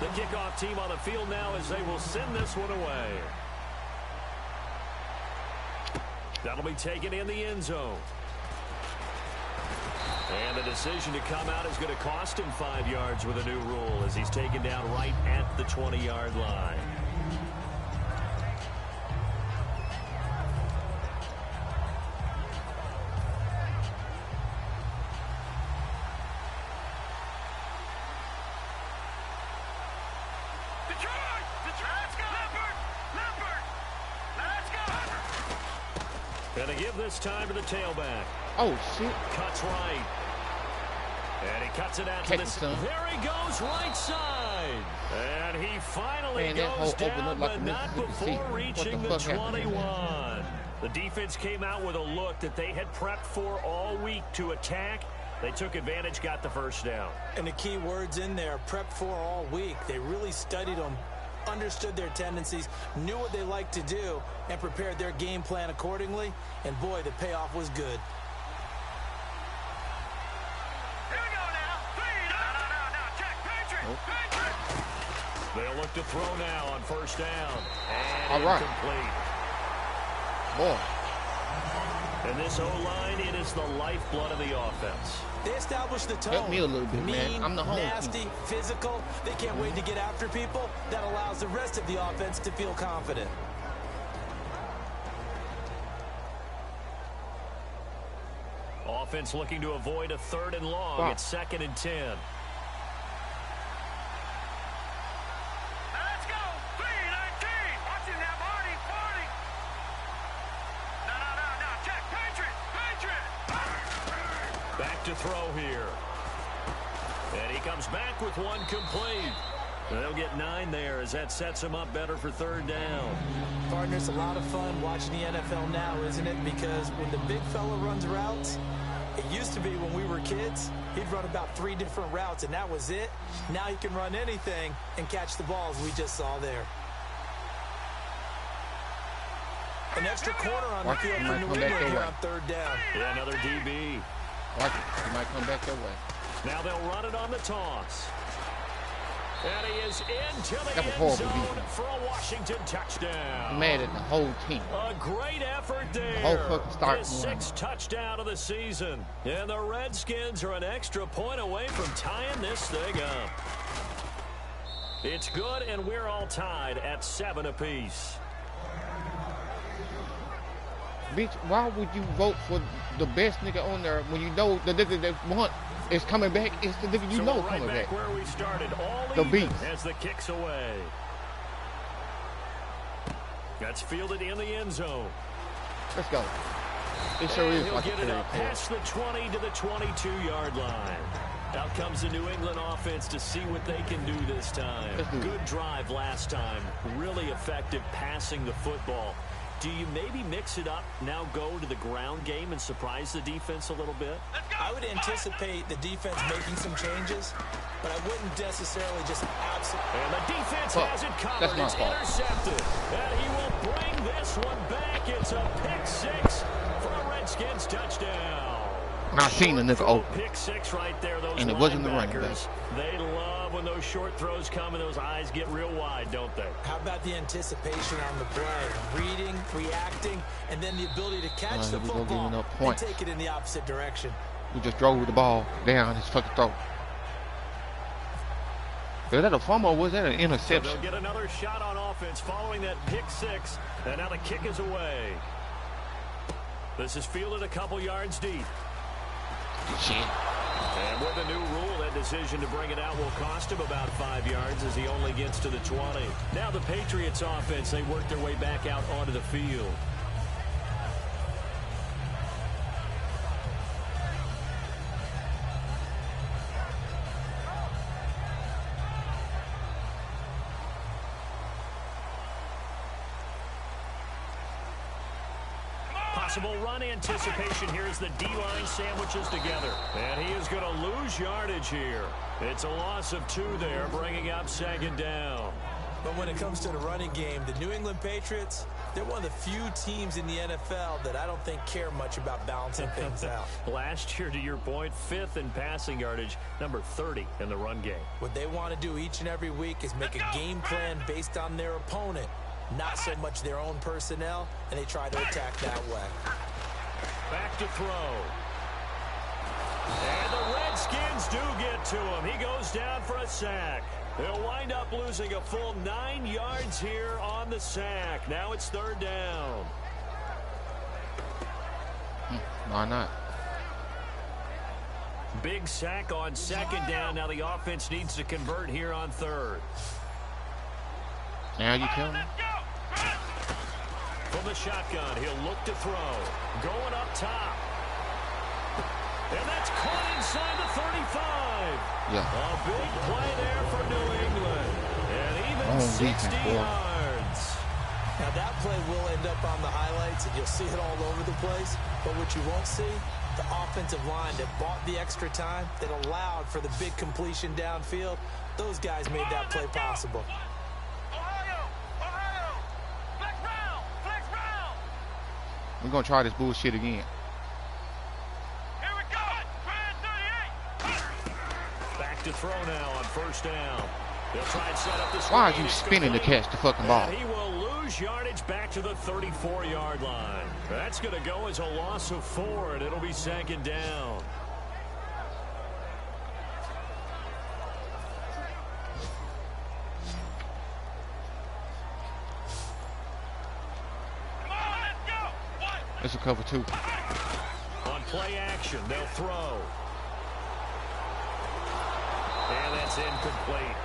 The kickoff team on the field now as they will send this one away. That'll be taken in the end zone. And the decision to come out is going to cost him 5 yards with a new rule as he's taken down right at the 20-yard line. And they give this time to the tailback. Oh, shit. Cuts right. And he cuts it out to this. There he goes, right side. And he finally goes down, but not before reaching the 21. The defense came out with a look that they had prepped for all week to attack. They took advantage, got the first down. And the key words in there, prepped for all week. They really studied them, understood their tendencies, knew what they liked to do, and prepared their game plan accordingly. And boy, the payoff was good. Here we go now. No. Check. Patriot. They'll look to throw now on first down. And all right. Incomplete. Boy. And this O-line, it is the lifeblood of the offense. They established the tone. Help me a little bit, man. Mean, I'm the home nasty, team. physical. They can't wait to get after people. That allows the rest of the offense to feel confident. Offense looking to avoid a 3rd and long. Wow. It's 2nd and 10. Let's go. 3-19. Watching that, Marty. No. Check. Patriot. Back to throw here. And he comes back with one complete. And they'll get 9 there as that sets him up better for 3rd down. Partners, a lot of fun watching the NFL now, isn't it? Because when the big fella runs routes, it used to be when we were kids, he'd run about 3 different routes, and that was it. Now he can run anything and catch the balls we just saw there. An extra corner on the field for New England here on 3rd down. Yeah, another DB. Watch it. He might come back that way. Now they'll run it on the toss. And he is into the That was end horrible zone defense. for a Washington touchdown. I'm mad at the whole team. A great effort there. The whole fucking start. His 6th touchdown of the season. And the Redskins are an extra point away from tying this thing up. It's good, and we're all tied at 7 apiece. Bitch, why would you vote for the best nigga on there when you know the nigga that want is coming back? It's the nigga you know right coming back. Where we started, all The even beast. as the kick's away. That's fielded in the end zone. Let's go. It sure is He'll like get a it up fairy tale. past the 20 to the 22-yard line. Out comes the New England offense to see what they can do this time. Let's do it. Good drive last time. Really effective passing the football. Do you maybe mix it up, now go to the ground game and surprise the defense a little bit? I would anticipate the defense making some changes, but I wouldn't necessarily just absolutely. And the defense has it covered. That's my It's fault. intercepted. And he will bring this one back. It's a pick 6 for a Redskins touchdown. And I seen the nigga open. Pick 6 right there. Those And it wasn't the running linebackers, they love when those short throws come and those eyes get real wide, don't they? How about the anticipation on the play? Reading, reacting, and then the ability to catch the we gonna give football him no and points. take it in the opposite direction. We just drove the ball down his fucking throat. Was that a fumble or was that an So interception? they'll get another shot on offense following that pick 6. And now the kick is away. This is fielded a couple yards deep. Shit. And with the new rule, that decision to bring it out will cost him about 5 yards as he only gets to the 20. Now the Patriots offense, they work their way back out onto the field. Possible run anticipation here as the D-line sandwiches together. And he is going to lose yardage here. It's a loss of 2 there, bringing up 2nd down. But when it comes to the running game, the New England Patriots, they're one of the few teams in the NFL that I don't think care much about balancing things out. Last year, to your point, 5th in passing yardage, number 30 in the run game. What they want to do each and every week is make a game plan based on their opponent, not so much their own personnel, and they try to attack that way. Back to throw. And the Redskins do get to him. He goes down for a sack. They'll wind up losing a full 9 yards here on the sack. Now it's 3rd down. Why not? Big sack on 2nd down. Now the offense needs to convert here on 3rd. Now you tell me. From the shotgun, he'll look to throw. Going up top. And that's caught inside the 35. Yeah. A big play there for New England. And even 60 yards. Now that play will end up on the highlights, and you'll see it all over the place. But what you won't see, the offensive line that bought the extra time, that allowed for the big completion downfield, those guys made that play possible. We're going to try this bullshit again. To throw now on 1st down. They'll try and set up the screen. Why are you spinning to catch the fucking ball? And he will lose yardage back to the 34-yard line. That's going to go as a loss of 4, and it'll be 2nd down. It's a cover 2. On play action, they'll throw. And that's incomplete.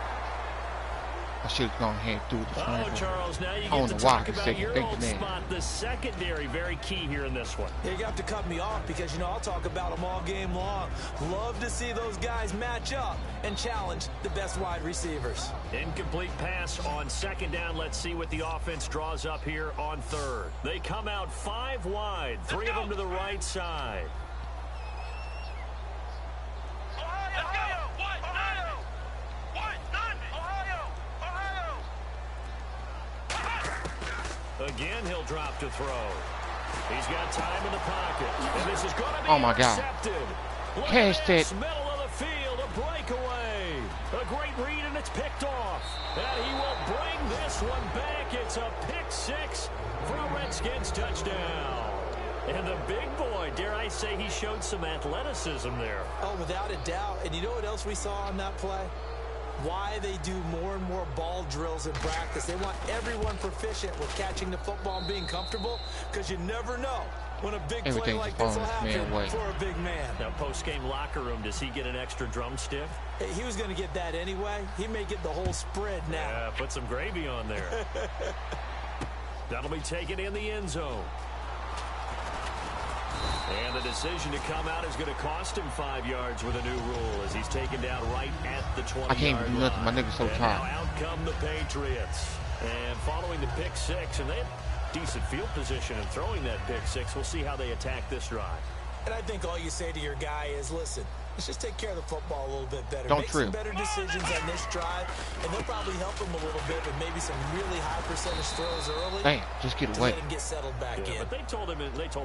I should have gone ahead and do it. Oh, Charles, now you get to talk about your old spot. The secondary, very key here in this one. You have to cut me off because, you know, I'll talk about them all game long. Love to see those guys match up and challenge the best wide receivers. Incomplete pass on 2nd down. Let's see what the offense draws up here on 3rd. They come out 5 wide, 3 of them to the right side. Again, he'll drop to throw. He's got time in the pocket. And this is going to be intercepted. Catch that. Middle of the field, a breakaway. A great read, and it's picked off. And he will bring this one back. It's a pick 6 for a Redskins touchdown. And the big boy, dare I say, he showed some athleticism there. Oh, without a doubt. And you know what else we saw on that play? Why they do more and more ball drills in practice. They want everyone proficient with catching the football and being comfortable, because you never know when a big play like this will happen for a big man. Now, post-game locker room, does he get an extra drumstick? Hey, he was going to get that anyway. He may get the whole spread now. Yeah, put some gravy on there. That'll be taken in the end zone. And the decision to come out is going to cost him 5 yards with a new rule as he's taken down right at the 20-yard line. I can't do nothing. My nigga's so tired. Now out come the Patriots. And following the pick 6, and they have decent field position in throwing that pick 6. We'll see how they attack this drive. And I think all you say to your guy is, listen, let's just take care of the football a little bit better. Don't Make trip. some better decisions on this drive, and they'll probably help him a little bit with maybe some really high percentage throws early. Damn, just get away. Let him get settled back in. But they told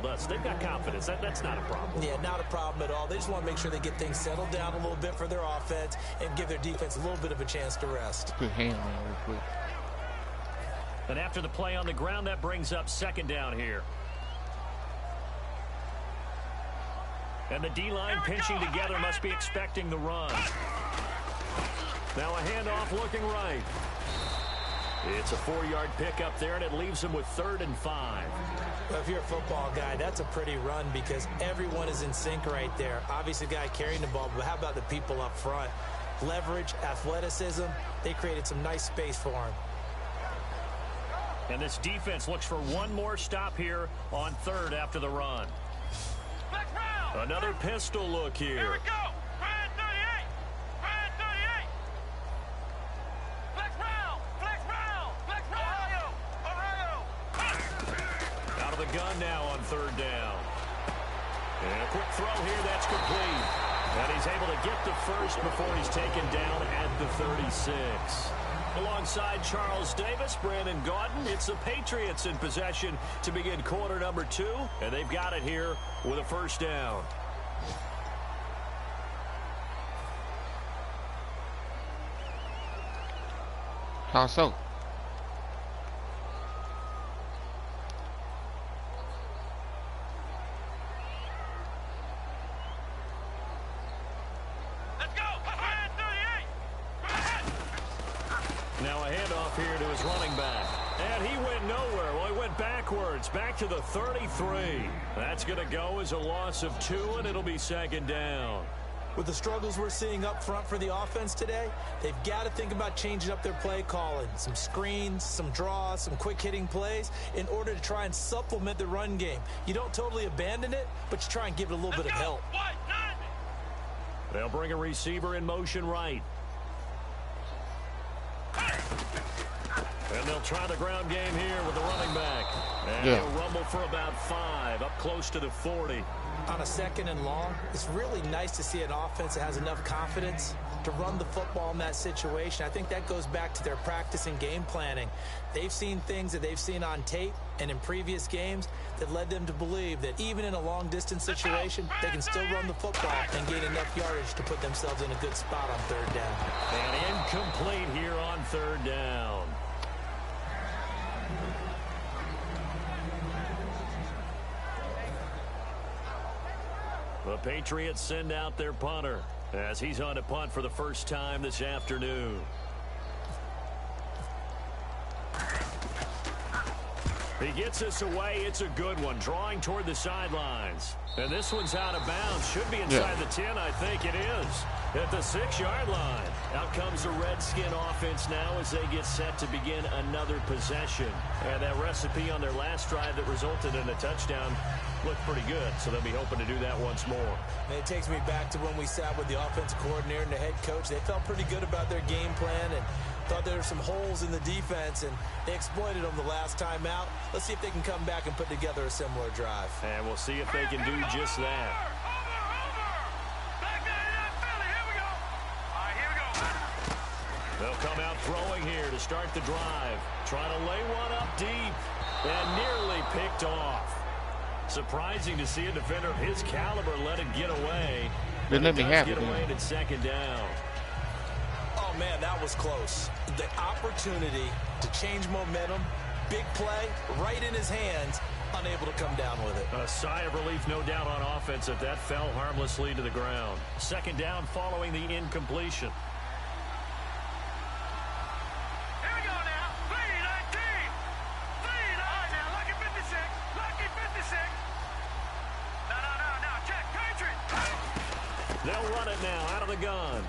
us they've got confidence. That's not a problem. Yeah, not a problem at all. They just want to make sure they get things settled down a little bit for their offense and give their defense a little bit of a chance to rest. Good hand, man, real quick. And after the play on the ground, that brings up 2nd down here. And the D-line pinching together must be expecting the run. Now a handoff looking right. It's a 4-yard pickup there, and it leaves him with 3rd and 5. Well, if you're a football guy, that's a pretty run because everyone is in sync right there. Obviously, the guy carrying the ball, but how about the people up front? Leverage, athleticism, they created some nice space for him. And this defense looks for one more stop here on 3rd after the run. Another pistol look here. Here we go. Brand 38. Brand 38. Flex round. Flex round. Flex round. Ohio. Out of the gun now on 3rd down. And a quick throw here. That's complete. And he's able to get the first before he's taken down at the 36. Alongside Charles Davis, Brandon Gaudin, it's the Patriots in possession to begin quarter number 2, and they've got it here with a first down. How so? Now a handoff here to his running back. And he went nowhere. Well, he went backwards, back to the 33. That's going to go as a loss of 2, and it'll be second down. With the struggles we're seeing up front for the offense today, they've got to think about changing up their play calling. Some screens, some draws, some quick-hitting plays in order to try and supplement the run game. You don't totally abandon it, but you try and give it a little bit of help. They'll bring a receiver in motion right. And they'll try the ground game here with the running back. And he'll rumble for about 5, up close to the 40. On a second and long, it's really nice to see an offense that has enough confidence to run the football in that situation. I think that goes back to their practice and game planning. They've seen things that they've seen on tape and in previous games that led them to believe that even in a long-distance situation, they can still run the football and gain enough yardage to put themselves in a good spot on third down. And incomplete here on third down. The Patriots send out their punter as he's on a punt for the first time this afternoon. He gets us away. It's a good one, drawing toward the sidelines. And this one's out of bounds. Should be inside the 10, I think it is. At the 6-yard line. Out comes the Redskin offense now as they get set to begin another possession. And that recipe on their last drive that resulted in a touchdown looked pretty good, so they'll be hoping to do that once more. And it takes me back to when we sat with the offensive coordinator and the head coach. They felt pretty good about their game plan and thought there were some holes in the defense, and they exploited them the last time out. Let's see if they can come back and put together a similar drive. And we'll see if they can do just that. They'll come out throwing here to start the drive. Trying to lay one up deep and nearly picked off. Surprising to see a defender of his caliber let it get away. They let me have it. it. At second down. Oh, man, that was close. The opportunity to change momentum, big play, right in his hands, unable to come down with it. A sigh of relief, no doubt, on offense if that fell harmlessly to the ground. Second down following the incompletion. They'll run it now out of the gun.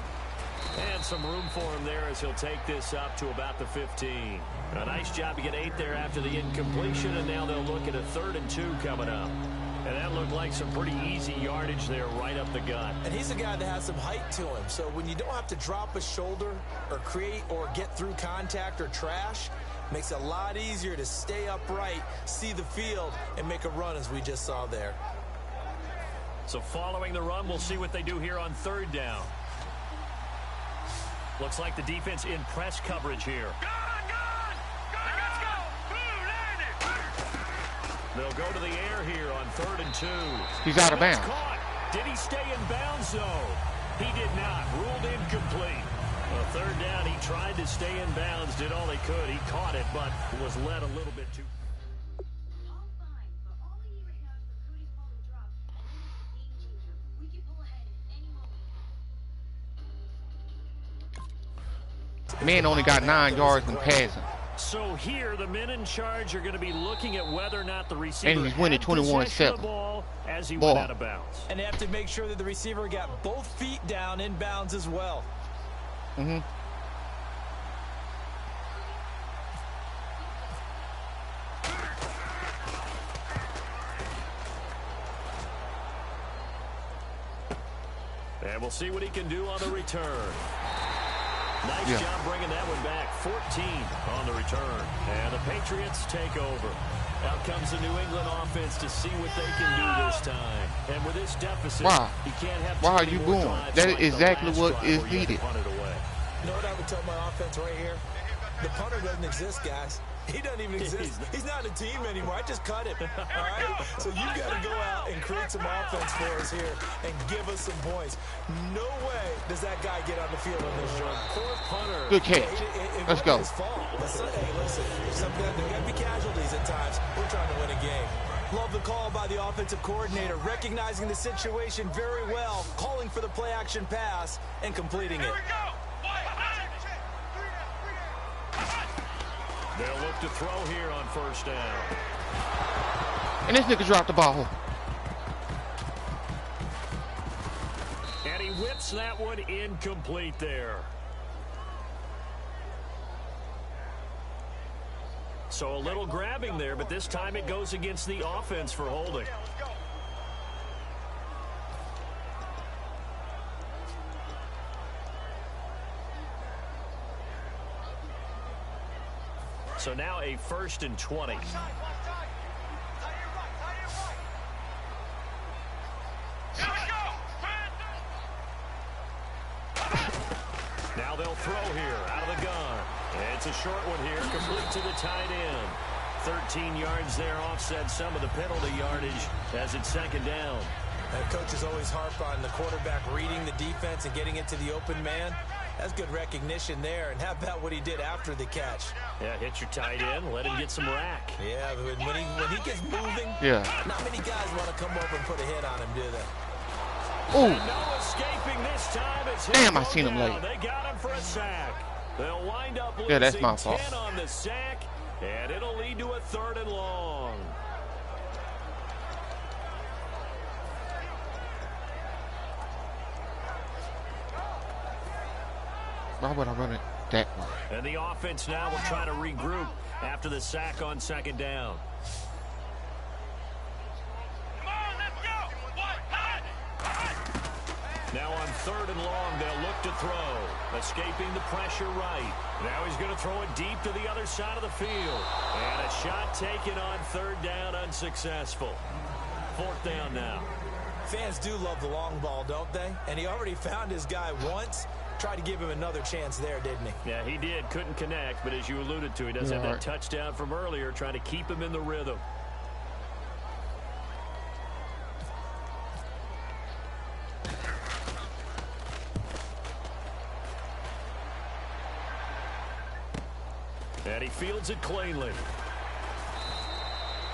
And some room for him there as he'll take this up to about the 15. A nice job to get 8 there after the incompletion, and now they'll look at a 3rd and 2 coming up. And that looked like some pretty easy yardage there right up the gut. And he's a guy that has some height to him. So when you don't have to drop a shoulder or create or get through contact or trash, makes it a lot easier to stay upright, see the field, and make a run as we just saw there. So following the run, we'll see what they do here on 3rd down. Looks like the defense in press coverage here. They'll go to the air here on 3rd and 2. He's out of bounds. Caught. Did he stay in bounds, though? He did not. Ruled incomplete. 3rd down, he tried to stay in bounds, did all he could. He caught it, but was led a little bit too. Man only got 9 yards in passing. So here, the men in charge are going to be looking at whether or not the receiver and he's winning 21-7 as he went out of bounds. And they have to make sure that the receiver got both feet down in bounds as well. Mm-hmm. And we'll see what he can do on the return. Nice job bringing that one back. 14 on the return. And the Patriots take over. Out comes the New England offense to see what they can do this time. And with this deficit, you can't have why are you going? That is exactly what is needed. You know what I would tell my offense right here? The punter doesn't exist, guys. He doesn't even exist. He's not a team anymore. I just cut him. All right? So you got to go out and create some offense for us here and give us some points. No way does that guy get on the field on this drive. Fourth punter. Good catch. Let's go. Hey, listen, there got to be casualties at times. We're trying to win a game. Love the call by the offensive coordinator, recognizing the situation very well, calling for the play-action pass, and completing it. They'll look to throw here on first down. And this nigga dropped the ball. And he whips that one incomplete there. So a little grabbing there, but this time it goes against the offense for holding. So now a 1st and 20. Now they'll throw here out of the gun. It's a short one here, complete to the tight end. 13 yards there, offset some of the penalty yardage as it's 2nd down. And coaches always harp on the quarterback reading the defense and getting into the open man. That's good recognition there. And how about what he did after the catch? Yeah, hit your tight end, let him get some rack. Yeah, but when he gets moving, not many guys want to come over and put a hit on him, do they? Ooh. No escaping this time. Damn, I seen him late. They got him for a sack. They'll wind up losing that's my fault. 10 on the sack, and it'll lead to a 3rd and long. Why would I run it that way? And the offense now will try to regroup after the sack on 2nd down. Now on 3rd and long, they'll look to throw. Escaping the pressure right. Now he's going to throw it deep to the other side of the field. And a shot taken on 3rd down, unsuccessful. 4th down now. Fans do love the long ball, don't they? And he already found his guy once. Tried to give him another chance there, didn't he? Yeah, he did. Couldn't connect, but as you alluded to, he does have that touchdown from earlier, trying to keep him in the rhythm. And he fields it cleanly.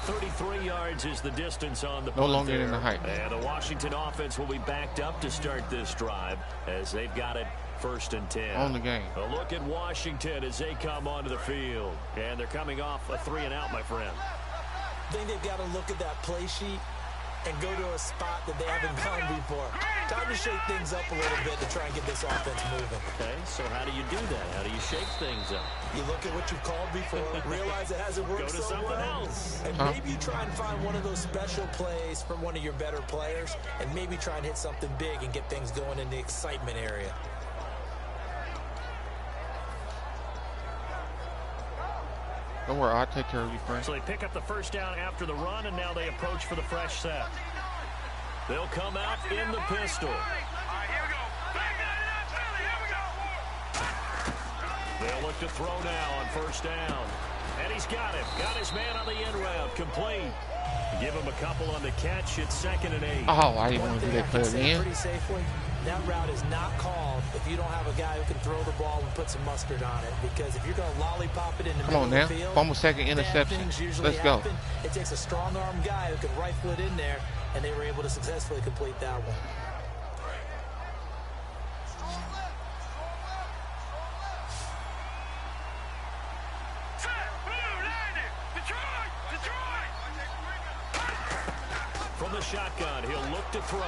33 yards is the distance on the punt. No longer in the height. And the Washington offense will be backed up to start this drive as they've got it 1st and 10. On the game. A look at Washington as they come onto the field. And they're coming off a 3-and-out, my friend. I think they've got to look at that play sheet and go to a spot that they haven't gone before. Time to shake things up a little bit to try and get this offense moving. Okay, so how do you do that? How do you shake things up? You look at what you've called before, realize it hasn't worked Go to so something well, else. and maybe you try and find one of those special plays from one of your better players, and maybe try and hit something big and get things going in the excitement area. Don't worry, I'll take care of you, friend. So they pick up the 1st down after the run, and now they approach for the fresh set. They'll come out in the pistol. They'll look to throw now on 1st down. And he's got him. Got his man on the end route. Complete. Give him a couple on the catch. It's 2nd and 8. Oh, I didn't want to do that play again. Pretty safely, that route is not called if you don't have a guy who can throw the ball and put some mustard on it. Because if you're going to lollipop it in the middle of the field, almost 2nd interception. Let's go. It takes a strong-arm guy who can rifle it in there, and they were able to successfully complete that one. From the shotgun, he'll look to throw.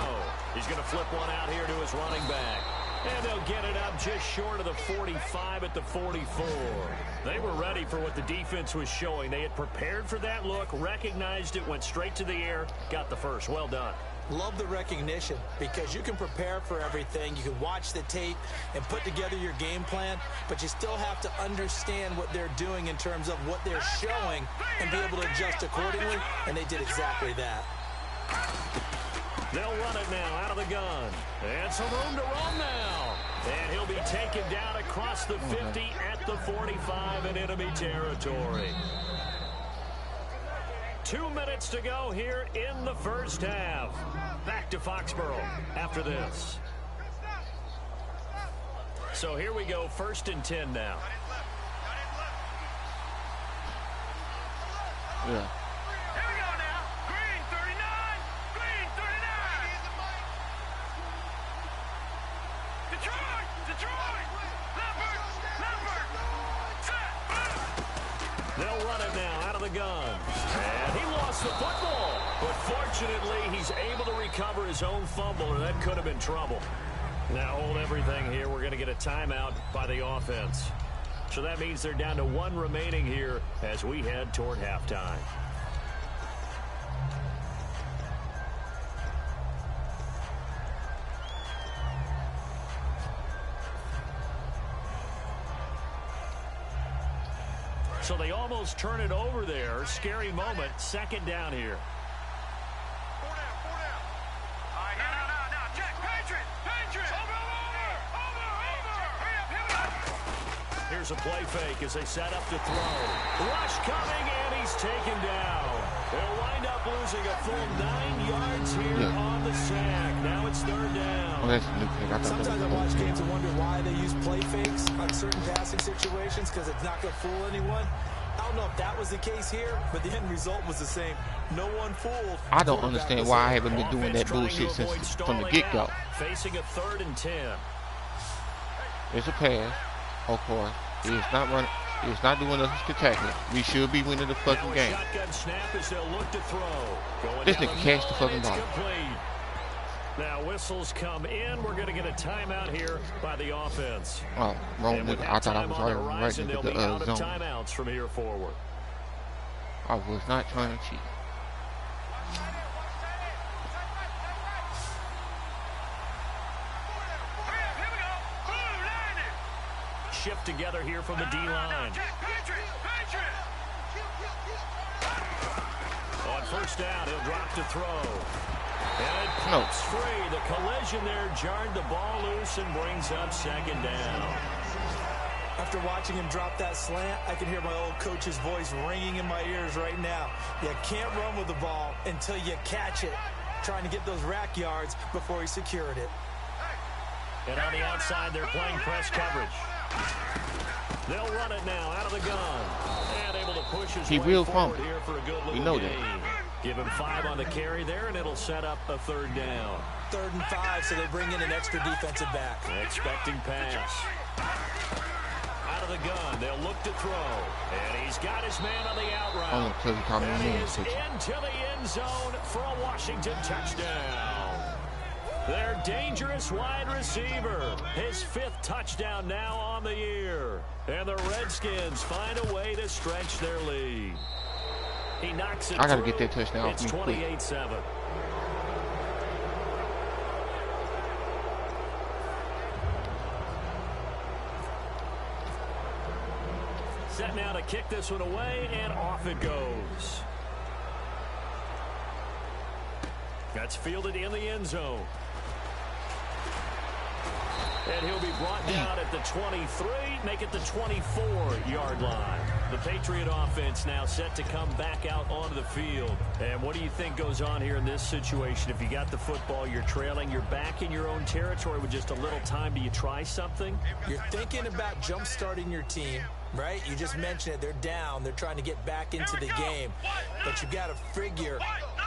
He's going to flip one out here to his running back. And they'll get it up just short of the 45 at the 44. They were ready for what the defense was showing. They had prepared for that look, recognized it, went straight to the air, got the first. Well done. Love the recognition because you can prepare for everything. You can watch the tape and put together your game plan, but you still have to understand what they're doing in terms of what they're showing and be able to adjust accordingly, and they did exactly that. They'll run it now out of the gun. And some room to run now. And he'll be taken down across the 50 at the 45 in enemy territory. 2 minutes to go here in the first half. Back to Foxborough after this. So here we go, 1st and 10 now. Yeah. Here we go now. Green 39. Green 39. Detroit. Detroit. Leopard. Set. They'll run it now out of the gun. And he lost the football. But fortunately, he's able to recover his own fumble, or that could have been trouble. Now hold everything here. We're going to get a timeout by the offense. So that means they're down to 1 remaining here as we head toward halftime. So they almost turn it over there. Scary moment. 2nd down here. 4 down. All right, now. Check. Patriot. Over. Hurry up. Here's a play fake as they set up to throw. Rush coming, and he's taken down. They'll wind up losing a full 9 yards here on the sack. Now it's 3rd down. Oh, that's a new pick. Sometimes I watch games and wonder why they use play fakes on certain passing situations because it's not going to fool anyone. I don't know if that was the case here, but the end result was the same. No one fooled. I don't understand why I haven't been doing that bullshit since from the get-go. Facing a 3rd and 10. It's a pass, of course. It's not running. It's not doing nothing spectacular. We should be winning the fucking game. Shotgun snap as they'll look to throw. This nigga catch the fucking ball. Now whistles come in. We're going to get a timeout here by the offense. Oh, wrong nigga. I thought I was right into the zone. Timeouts from here forward. I was not trying to cheat. Shift together here from the D-line. On 1st down, he'll drop to throw. And it pops free. The collision there jarred the ball loose and brings up 2nd down. After watching him drop that slant, I can hear my old coach's voice ringing in my ears right now. You can't run with the ball until you catch it. Trying to get those rack yards before he secured it. And on the outside, they're playing press coverage. They'll run it now out of the gun. And able to push his way forward here for a good little gain. Give him 5 on the carry there, and it'll set up a 3rd down. 3rd and 5, so they bring in an extra defensive back. Expecting pass. Out of the gun, they'll look to throw. And he's got his man on the out route. And he is into the end zone for a Washington touchdown. Their dangerous wide receiver. His 5th touchdown now on the year. And the Redskins find a way to stretch their lead. He knocks it. I got to get that touchdown. It's 28-7. Set now to kick this one away, and off it goes. That's fielded in the end zone. And he'll be brought down at the 23, make it the 24-yard line. The Patriot offense now set to come back out onto the field. And what do you think goes on here in this situation? If you got the football, you're trailing, you're back in your own territory with just a little time. Do you try something? You're thinking about jump-starting your team, right? You just mentioned it. They're down. They're trying to get back into the game. But you got to figure,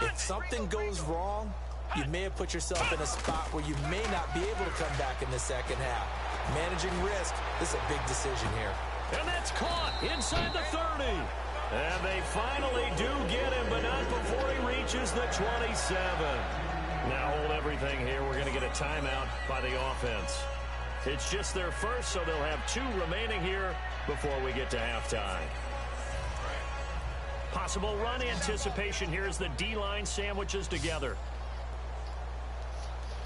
if something goes wrong, you may have put yourself in a spot where you may not be able to come back in the second half. Managing risk, this is a big decision here. And that's caught inside the 30. And they finally do get him, but not before he reaches the 27. Now hold everything here. We're going to get a timeout by the offense. It's just their first, so they'll have 2 remaining here before we get to halftime. Possible run anticipation here as the D-line sandwiches together.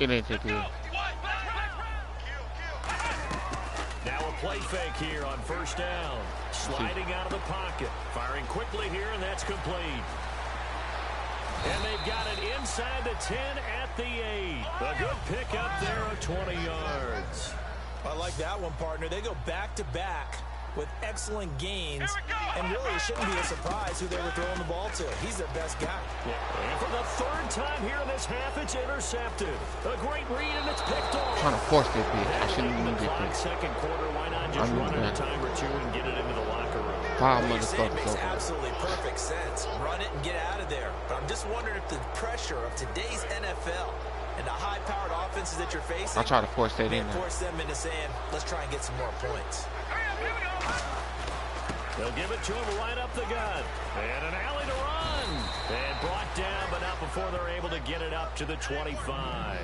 It ain't that good. Now a play fake here on 1st down. Sliding out of the pocket. Firing quickly here, and that's complete. And they've got it inside the 10 at the 8. A good pickup there of 20 yards. I like that one, partner. They go back-to-back with excellent gains, and really it shouldn't be a surprise who they were throwing the ball to. He's their best guy. And for the third time here in this half, it's intercepted. A great read, and it's picked off. Trying to force that bitch. I shouldn't even get that. Second quarter, why not just run it a time or two and get it into the locker room? Five What you're saying motherfuckers makes over. absolutely perfect sense. Run it and get out of there. But I'm just wondering if the pressure of today's NFL and the high-powered offenses that you're facing, I'll try to force that in may there. force them into saying, let's try and get some more points. They'll give it to him right up the gut. And an alley to run. And brought down, but not before they're able to get it up to the 25.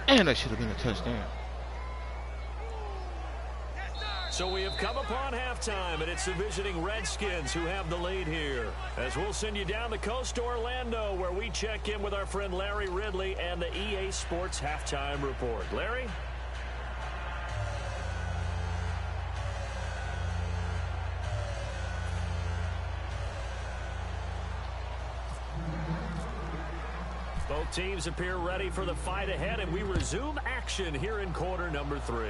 And that should have been a touchdown. So we have come upon halftime, and it's the visiting Redskins who have the lead here. As we'll send you down the coast to Orlando, where we check in with our friend Larry Ridley and the EA Sports Halftime Report. Larry? Both teams appear ready for the fight ahead, and we resume action here in quarter number 3.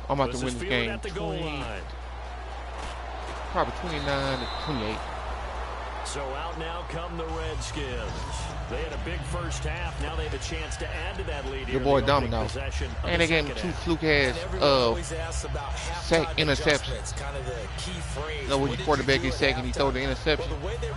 I'm about to win this game. At the goal line. Probably 29 to 28. So out now come the Redskins. They had a big first half. Now they have a chance to add to that lead. Your boy Domino. And they gave him 2 fluke-ass sack interceptions. Kind of the key phrase. You know, when your quarterback is second, he throw the interception.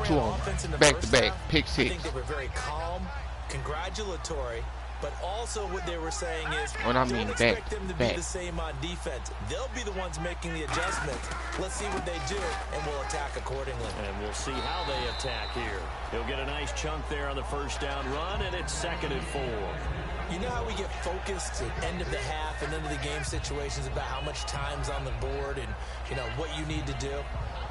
2 on back-to-back, pick 6. I think they were very calm, congratulatory, but also what they were saying is, When I mean don't expect them to be the same on defense. They'll be the ones making the adjustments. Let's see what they do, and we'll attack accordingly. And we'll see how they attack here. He'll get a nice chunk there on the first down run, and it's 2nd and 4. You know how we get focused at end of the half and into the game situations about how much time's on the board and, you know, what you need to do?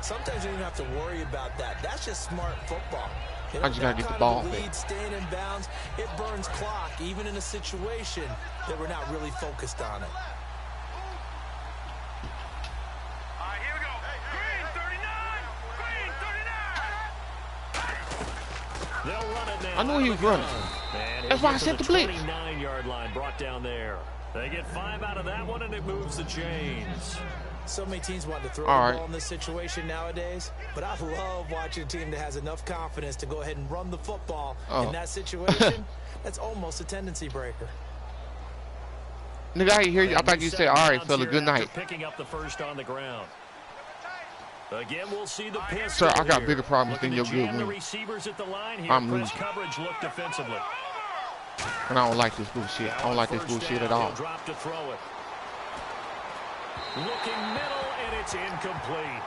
Sometimes you don't have to worry about that. That's just smart football. You know, I just gotta get the ball lead, back. staying in bounds, it burns clock, even in a situation that we're not really focused on it. All right, here we go. Green 39. Green 39. They'll run it now. I knew he was running. That's why I sent the blitz. 29-yard line brought down there. They get 5 out of that one, and it moves the chains. So many teams want to throw the ball in this situation nowadays, but I love watching a team that has enough confidence to go ahead and run the football in that situation. That's almost a tendency breaker. Nigga, I hear you. I thought you said, all right, fella, good night. Picking up the first on the ground. Again, we'll see the pistol. Sir, I got here. bigger problems than your Looking to good jam the win. receivers at the line here. I'm Press losing. coverage look defensively. And I don't like this bullshit. I don't like this bullshit at all. He'll drop to throw it. Looking middle, and it's incomplete.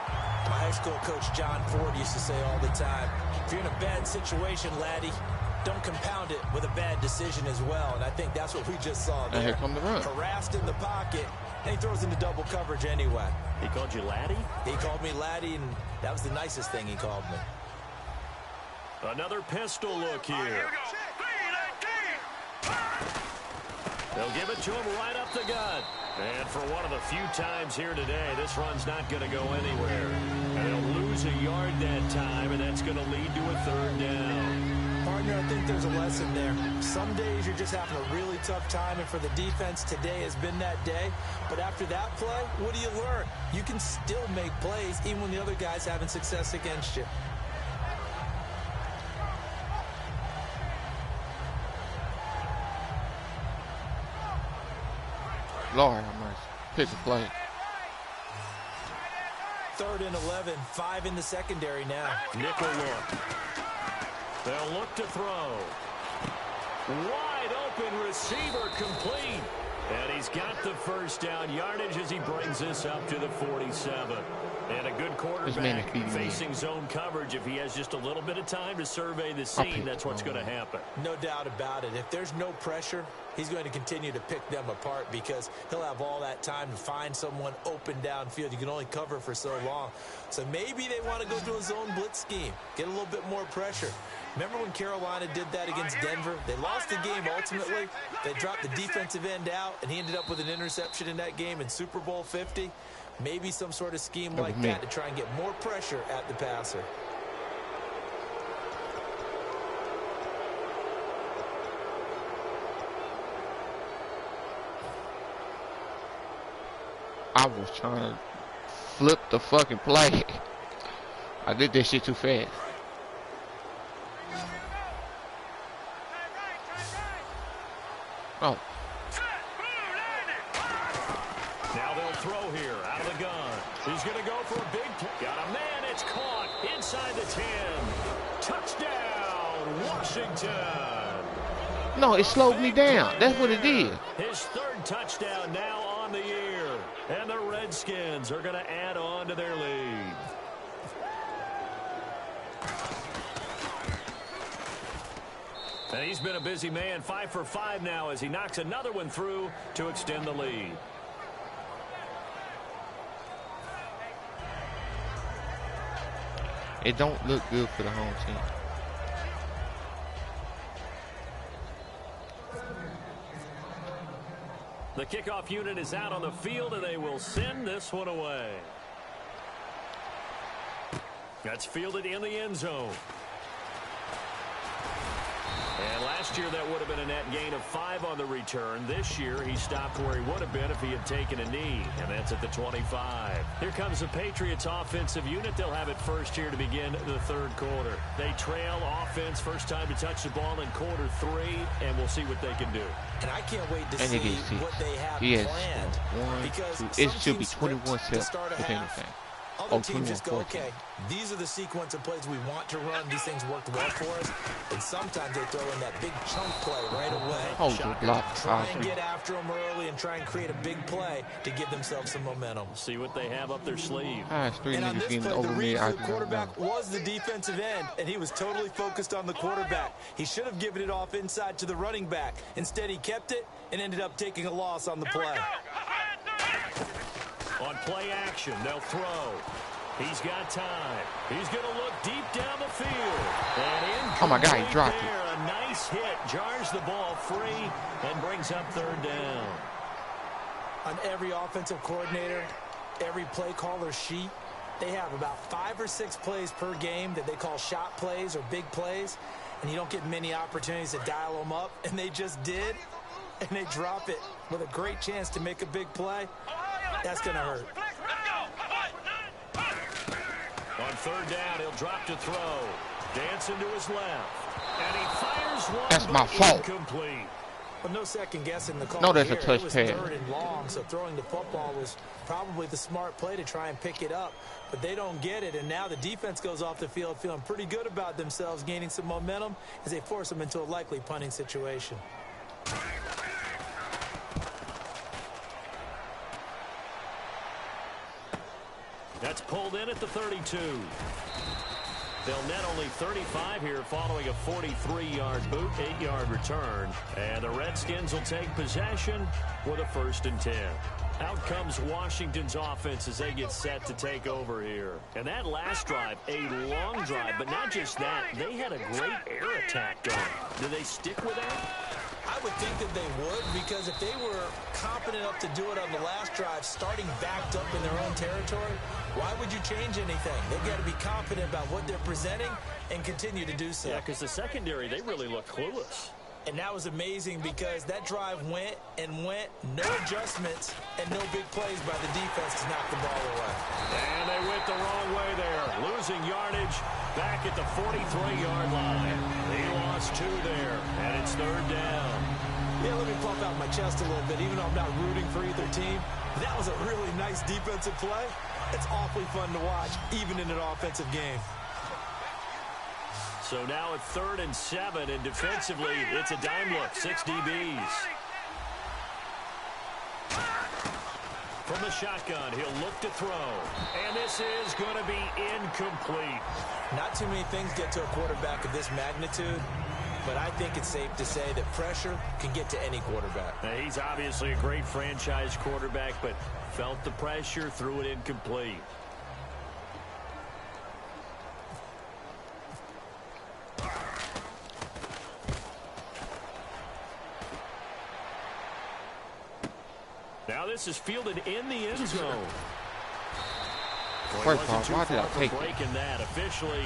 My high school coach, John Ford, used to say all the time, if you're in a bad situation, laddie, don't compound it with a bad decision as well. And I think that's what we just saw there. And here come the run. Harassed in the pocket, and he throws into double coverage anyway. He called you laddie? He called me laddie, and that was the nicest thing he called me. Another pistol look here. Here we go. Green 18. They'll give it to him right up the gut. And for one of the few times here today, this run's not going to go anywhere. And they'll lose a yard that time, and that's going to lead to a 3rd down. Partner, I think there's a lesson there. Some days you're just having a really tough time, and for the defense, today has been that day. But after that play, what do you learn? You can still make plays even when the other guy's having success against you. Lord have mercy. Pick a play. 3rd and 11, 5 in the secondary now. Nickel look. They'll look to throw. Wide open receiver complete. And he's got the first down yardage as he brings this up to the 47. And a good quarterback facing zone coverage. If he has just a little bit of time to survey the scene, that's what's going to happen. No doubt about it. If there's no pressure, he's going to continue to pick them apart because he'll have all that time to find someone open downfield. You can only cover for so long. So maybe they want to go to a zone blitz scheme, get a little bit more pressure. Remember when Carolina did that against Denver? They lost the game ultimately. They dropped the defensive end out, and he ended up with an interception in that game in Super Bowl 50. Maybe some sort of scheme like that to try and get more pressure at the passer. I was trying to flip the fucking play. I did that shit too fast. Oh. Now they'll throw here out of the gun. He's going to go for a big play. Got a man. It's caught inside the 10. Touchdown, Washington. No, it slowed me down. That's what it did. His third touchdown now on the year. And the Redskins are going to add on to their lead. And he's been a busy man, 5 for 5 now as he knocks another one through to extend the lead. It don't look good for the home team. The kickoff unit is out on the field, and they will send this one away. That's fielded in the end zone. And last year, that would have been a net gain of 5 on the return. This year, he stopped where he would have been if he had taken a knee, and that's at the 25. Here comes the Patriots offensive unit. They'll have it first here to begin the third quarter. They trail offense, first time to touch the ball in quarter 3, and we'll see what they can do. And I can't wait to see what they have planned. Because it should be 21-7 with anything. Other teams just go, okay, these are the sequence of plays we want to run. These things worked well for us. And sometimes they throw in that big chunk play right away. Hold your block. Try and get after them early and try and create a big play to give themselves some momentum. See what they have up their sleeve. And on this play, the read for the quarterback was the defensive end, and he was totally focused on the quarterback. He should have given it off inside to the running back. Instead, he kept it and ended up taking a loss on the play. On play action, they'll throw. He's got time. He's going to look deep down the field. And oh, my God, he dropped it. A nice hit. Jars the ball free and brings up third down. On every offensive coordinator, every play caller sheet, they have about 5 or 6 plays per game that they call shot plays or big plays. And you don't get many opportunities to dial them up. And they just did. And they drop it with a great chance to make a big play. That's going to hurt. On third down, he'll drop to throw. Dancing to his left. And he fires one. That's my fault. Incomplete. But no second guessing the call. No, that's here. a touch It was pass. third and long, so throwing the football was probably the smart play to try and pick it up. But they don't get it, and now the defense goes off the field feeling pretty good about themselves, gaining some momentum as they force them into a likely punting situation. That's pulled in at the 32. They'll net only 35 here following a 43-yard boot, 8-yard return. And the Redskins will take possession with a 1st and 10. Out comes Washington's offense as they get set to take over here. And that last drive, a long drive, but not just that. They had a great air attack going. Do they stick with that? I would think that they would, because if they were confident enough to do it on the last drive, starting backed up in their own territory, why would you change anything? They've got to be confident about what they're presenting and continue to do so. Yeah, because the secondary, they really look clueless. And that was amazing because that drive went and went, no adjustments, and no big plays by the defense to knock the ball away. And they went the wrong way there, losing yardage back at the 43-yard line. They lost 2 there, and it's third down. Yeah, let me pump out my chest a little bit, even though I'm not rooting for either team. That was a really nice defensive play. It's awfully fun to watch, even in an offensive game. So now it's 3rd and 7, and defensively, it's a dime look, 6 DBs. From the shotgun, he'll look to throw. And this is going to be incomplete. Not too many things get to a quarterback of this magnitude, but I think it's safe to say that pressure can get to any quarterback. Now, he's obviously a great franchise quarterback, but felt the pressure, threw it incomplete. Now this is fielded in the end zone. First of all, why did I take breaking that officially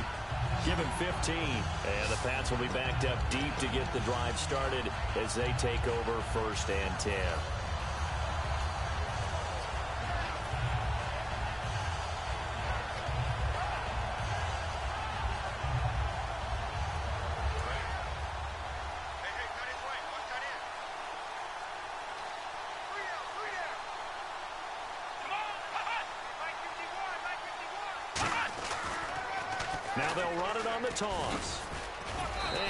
given 15, and the Pats will be backed up deep to get the drive started as they take over 1st and 10. Now they'll run it on the toss.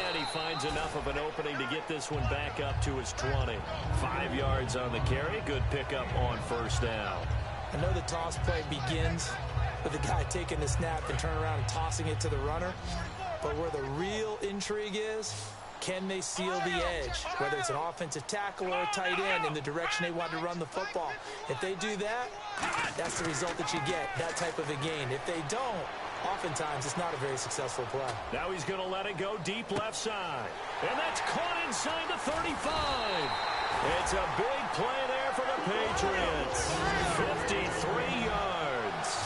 And he finds enough of an opening to get this one back up to his 20. 5 yards on the carry. Good pickup on first down. I know the toss play begins with the guy taking the snap and turning around and tossing it to the runner. But where the real intrigue is, can they seal the edge? Whether it's an offensive tackle or a tight end in the direction they want to run the football. If they do that, that's the result that you get, that type of a gain. If they don't, oftentimes it's not a very successful play. Now he's going to let it go deep left side. And that's caught inside the 35. It's a big play there for the Patriots. 53 yards.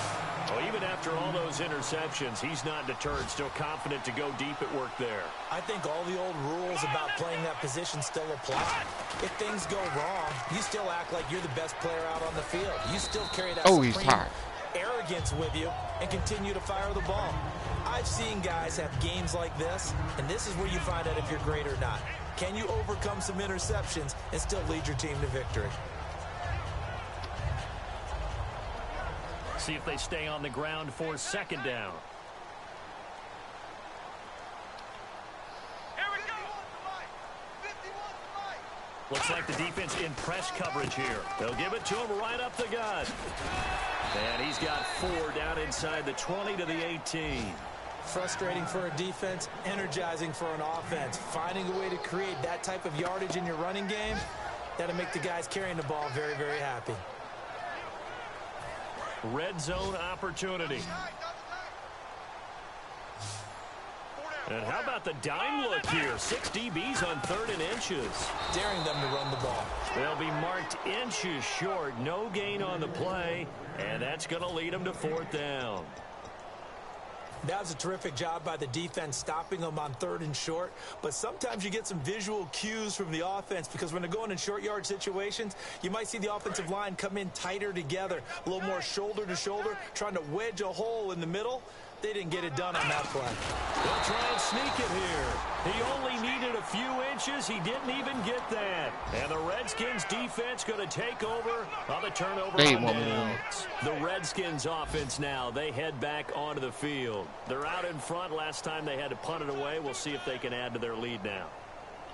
Well, even after all those interceptions, he's not deterred, still confident to go deep at work there. I think all the old rules about playing that position still apply. If things go wrong, you still act like you're the best player out on the field. You still carry that supreme arrogance with you and continue to fire the ball. I've seen guys have games like this, and this is where you find out if you're great or not. Can you overcome some interceptions and still lead your team to victory? See if they stay on the ground for second down. Here we go. Looks like the defense in press coverage here. They'll give it to him right up the gut. And he's got 4 down inside the 20 to the 18. Frustrating for a defense, energizing for an offense. Finding a way to create that type of yardage in your running game, that'll make the guys carrying the ball very, very happy. Red zone opportunity. And how about the dime look here? 6 DBs on 3rd and inches. Daring them to run the ball. They'll be marked inches short. No gain on the play. And that's going to lead them to 4th down. That was a terrific job by the defense stopping them on 3rd and short. But sometimes you get some visual cues from the offense because when they're going in short yard situations, you might see the offensive line come in tighter together, a little more shoulder to shoulder, trying to wedge a hole in the middle. They didn't get it done on that play. They'll try and sneak it here. He only needed a few inches. He didn't even get that. And the Redskins defense going to take over on the turnover on downs. The Redskins offense now, they head back onto the field. They're out in front. Last time they had to punt it away. We'll see if they can add to their lead now.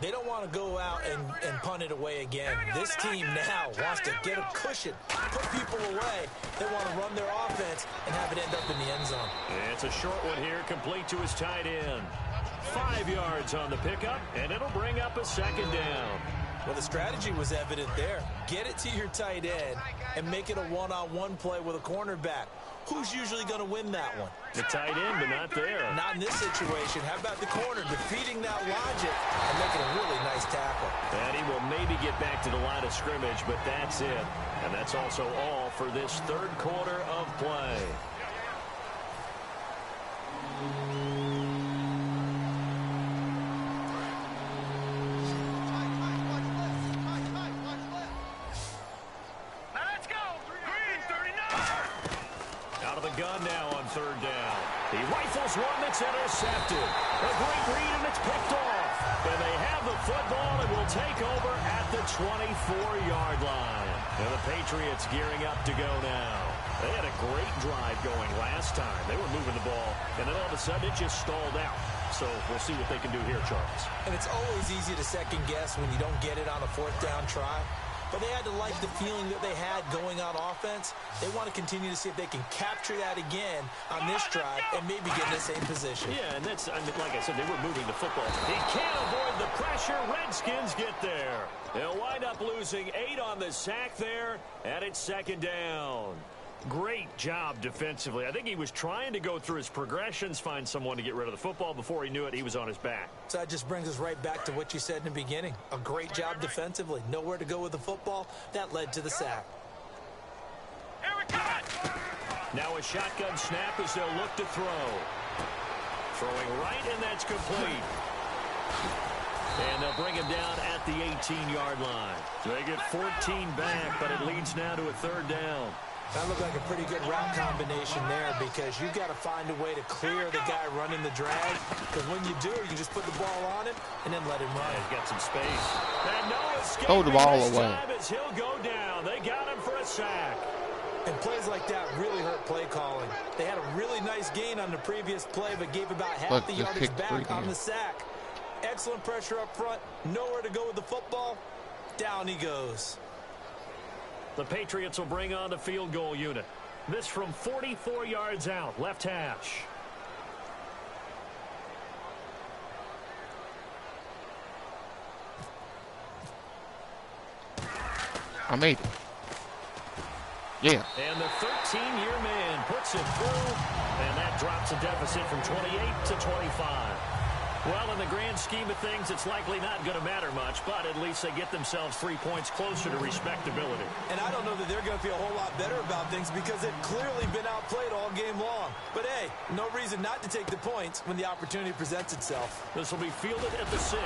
They don't want to go out and punt it away again. This team now wants to get a cushion, put people away. They want to run their offense and have it end up in the end zone. It's a short one here, complete to his tight end. 5 yards on the pickup, and it'll bring up a 2nd down. Well, the strategy was evident there. Get it to your tight end and make it a one-on-one play with a cornerback. Who's usually going to win that one? The tight end, but not there. Not in this situation. How about the corner defeating that logic and making a really nice tackle? And he will maybe get back to the line of scrimmage, but that's it. And that's also all for this 3rd quarter of play. Gun now on 3rd down. He rifles one that's intercepted. A great read, and it's picked off. And they have the football and will take over at the 24-yard line. And the Patriots gearing up to go now. They had a great drive going last time. They were moving the ball, and then all of a sudden it just stalled out. So we'll see what they can do here, Charles. And it's always easy to second guess when you don't get it on a 4th down try. But they had to like the feeling that they had going on offense. They want to continue to see if they can capture that again on this drive and maybe get in the same position. Yeah, and that's, like I said, they were moving the football. He can't avoid the pressure. Redskins get there. They'll wind up losing 8 on the sack there, and it's 2nd down. Great job defensively. I think he was trying to go through his progressions, find someone to get rid of the football. Before he knew it, he was on his back. So that just brings us right back to what you said in the beginning. A great job defensively. Nowhere to go with the football. That led to the sack. Here we go. Now a shotgun snap as they'll look to throw. Throwing right, and that's complete. And they'll bring him down at the 18-yard line. They get 14 back, but it leads now to a 3rd down. That looked like a pretty good route combination there because you've got to find a way to clear the guy running the drag. Because when you do, you just put the ball on him and then let him run. Yeah, he's got some space. And no escape. Throw the ball away. As he'll go down. They got him for a sack. And plays like that really hurt play calling. They had a really nice gain on the previous play, but gave about half the yardage back on the sack. Excellent pressure up front. Nowhere to go with the football. Down he goes. The Patriots will bring on the field goal unit. This from 44 yards out, left hash. I made it. Yeah. And the 13-year man puts it through, and that drops a deficit from 28 to 25. Well, in the grand scheme of things, it's likely not going to matter much, but at least they get themselves 3 points closer to respectability. And I don't know that they're going to feel a whole lot better about things because they've clearly been outplayed all game long. But, hey, no reason not to take the points when the opportunity presents itself. This will be fielded at the 6.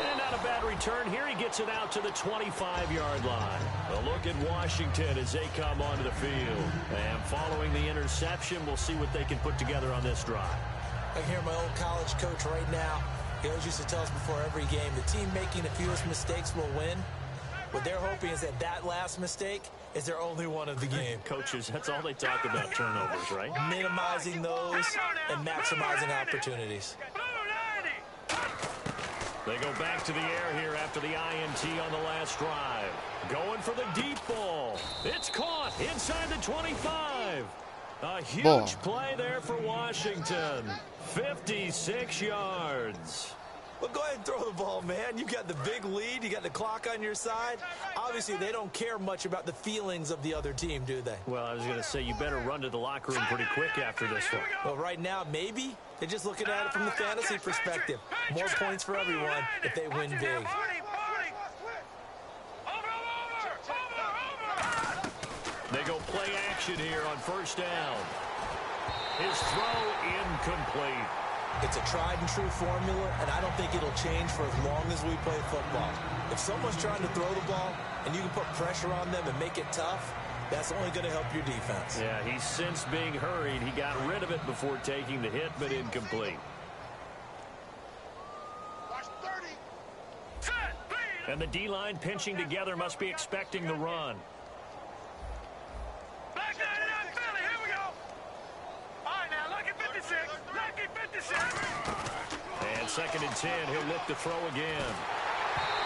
And not a bad return. Here he gets it out to the 25-yard line. A look at Washington as they come onto the field. And following the interception, we'll see what they can put together on this drive. I hear my old college coach right now. He always used to tell us before every game, the team making the fewest mistakes will win. What they're hoping is that that last mistake is their only one of the game. Coaches, that's all they talk about, turnovers, right? Minimizing those and maximizing opportunities. They go back to the air here after the INT on the last drive. Going for the deep ball. It's caught inside the 25. A huge play there for Washington. 56 yards. Well, go ahead and throw the ball, man. You got the big lead. You got the clock on your side. Obviously, they don't care much about the feelings of the other team, do they? Well, I was going to say, you better run to the locker room pretty quick after this one. Well, right now, maybe. They're just looking at it from the fantasy perspective. More points for everyone if they win big. They go play action here on first down. His throw incomplete. It's a tried and true formula, and I don't think it'll change for as long as we play football. If someone's trying to throw the ball and you can put pressure on them and make it tough, that's only going to help your defense. Yeah, he's since being hurried. He got rid of it before taking the hit, but incomplete. And the D-line pinching together must be expecting the run. And 2nd and 10, he'll look to throw again.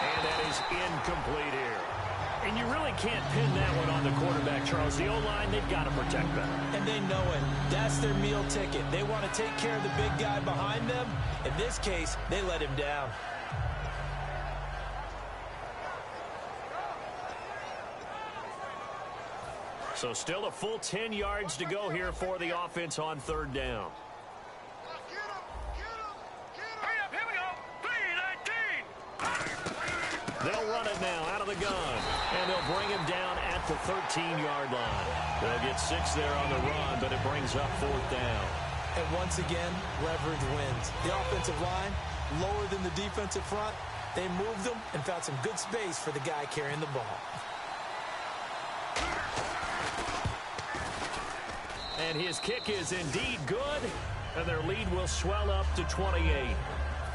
And that is incomplete here. And you really can't pin that one on the quarterback, Charles. The O-line, they've got to protect better. And they know it. That's their meal ticket. They want to take care of the big guy behind them. In this case, they let him down. So still a full 10 yards to go here for the offense on 3rd down. They'll run it now out of the gun, and they'll bring him down at the 13-yard line. They'll get 6 there on the run, but it brings up 4th down. And once again, leverage wins. The offensive line, lower than the defensive front, they moved them and found some good space for the guy carrying the ball. And his kick is indeed good, and their lead will swell up to 28.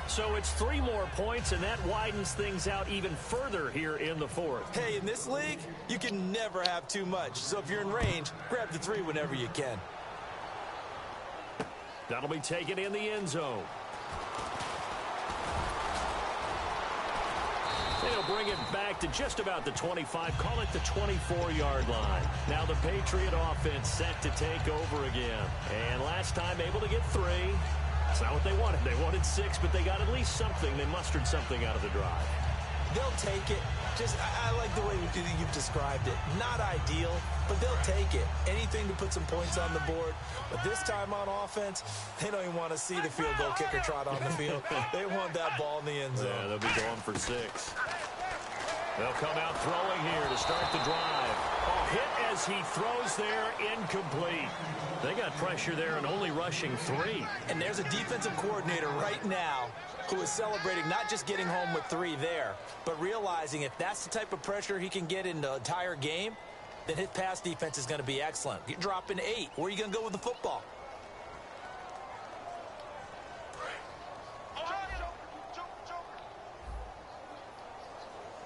So it's 3 more points, and that widens things out even further here in the 4th. Hey, in this league, you can never have too much. So if you're in range, grab the 3 whenever you can. That'll be taken in the end zone. They'll bring it back to just about the 25, call it the 24-yard line. Now the Patriot offense set to take over again. And last time able to get 3. That's not what they wanted. They wanted 6, but they got at least something. They mustered something out of the drive. They'll take it. I like the way you've described it. Not ideal, but they'll take it. Anything to put some points on the board. But this time on offense, they don't even want to see the field goal kicker trot on the field. They want that ball in the end zone. Yeah, they'll be going for 6. They'll come out throwing here to start the drive. Oh, hit as he throws there, incomplete. They got pressure there and only rushing 3. And there's a defensive coordinator right now who is celebrating not just getting home with 3 there, but realizing if that's the type of pressure he can get in the entire game, then his pass defense is going to be excellent. You're dropping 8. Where are you going to go with the football?